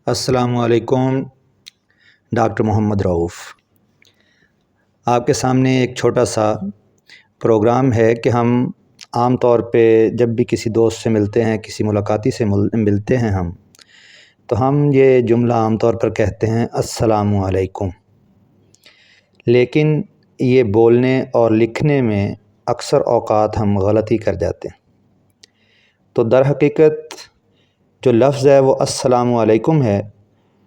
السلام علیکم۔ ڈاکٹر محمد رؤف آپ کے سامنے ایک چھوٹا سا پروگرام ہے کہ ہم عام طور پہ جب بھی کسی دوست سے ملتے ہیں، کسی ملاقاتی سے ملتے ہیں تو ہم یہ جملہ عام طور پر کہتے ہیں السلام علیکم، لیکن یہ بولنے اور لکھنے میں اکثر اوقات ہم غلطی کر جاتے ہیں۔ تو در حقیقت جو لفظ ہے وہ السلام علیکم ہے،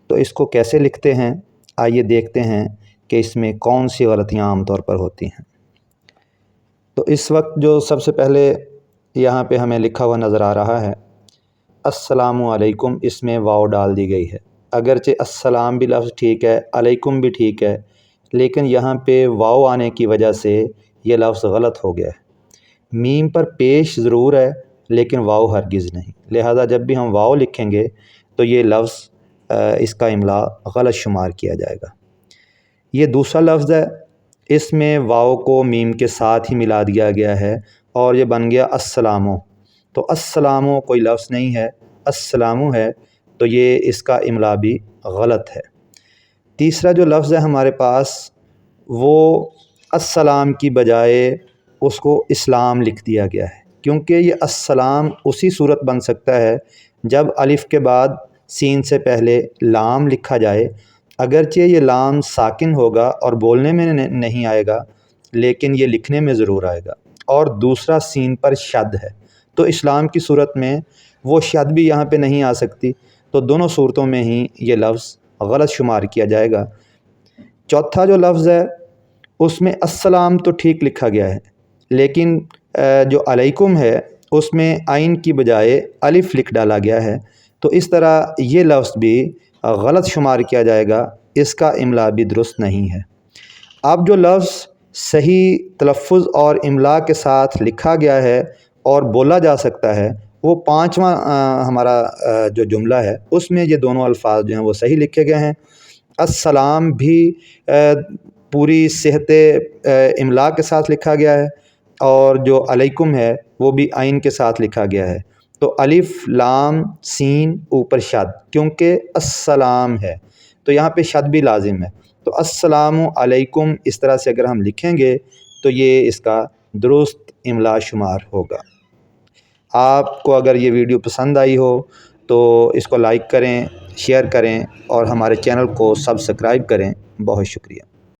تو اس کو کیسے لکھتے ہیں آئیے دیکھتے ہیں کہ اس میں کون سی غلطیاں عام طور پر ہوتی ہیں۔ تو اس وقت جو سب سے پہلے یہاں پہ ہمیں لکھا ہوا نظر آ رہا ہے السلام علیکم، اس میں واو ڈال دی گئی ہے۔ اگرچہ السلام بھی لفظ ٹھیک ہے، علیکم بھی ٹھیک ہے، لیکن یہاں پہ واو آنے کی وجہ سے یہ لفظ غلط ہو گیا ہے۔ میم پر پیش ضرور ہے لیکن واو ہرگز نہیں، لہذا جب بھی ہم واو لکھیں گے تو یہ لفظ اس کا املا غلط شمار کیا جائے گا۔ یہ دوسرا لفظ ہے، اس میں واو کو میم کے ساتھ ہی ملا دیا گیا ہے اور یہ بن گیا السلامو۔ تو السلامو کوئی لفظ نہیں ہے، السلامو ہے، تو یہ اس کا املا بھی غلط ہے۔ تیسرا جو لفظ ہے ہمارے پاس وہ السلام کی بجائے اس کو اسلام لکھ دیا گیا ہے، کیونکہ یہ السلام اسی صورت بن سکتا ہے جب الف کے بعد سین سے پہلے لام لکھا جائے، اگرچہ یہ لام ساکن ہوگا اور بولنے میں نہیں آئے گا لیکن یہ لکھنے میں ضرور آئے گا، اور دوسرا سین پر شد ہے، تو اسلام کی صورت میں وہ شد بھی یہاں پہ نہیں آ سکتی، تو دونوں صورتوں میں ہی یہ لفظ غلط شمار کیا جائے گا۔ چوتھا جو لفظ ہے اس میں السلام تو ٹھیک لکھا گیا ہے، لیکن جو علیکم ہے اس میں عین کی بجائے الف لکھ ڈالا گیا ہے، تو اس طرح یہ لفظ بھی غلط شمار کیا جائے گا، اس کا املا بھی درست نہیں ہے۔ اب جو لفظ صحیح تلفظ اور املا کے ساتھ لکھا گیا ہے اور بولا جا سکتا ہے، وہ پانچواں ہمارا جو جملہ ہے اس میں یہ دونوں الفاظ جو ہیں وہ صحیح لکھے گئے ہیں۔ السلام بھی پوری صحت املا کے ساتھ لکھا گیا ہے، اور جو علیکم ہے وہ بھی عین کے ساتھ لکھا گیا ہے، تو الف لام سین اوپر شد، کیونکہ السلام ہے تو یہاں پہ شد بھی لازم ہے، تو السلام علیکم اس طرح سے اگر ہم لکھیں گے تو یہ اس کا درست املا شمار ہوگا۔ آپ کو اگر یہ ویڈیو پسند آئی ہو تو اس کو لائک کریں، شیئر کریں اور ہمارے چینل کو سبسکرائب کریں۔ بہت شکریہ۔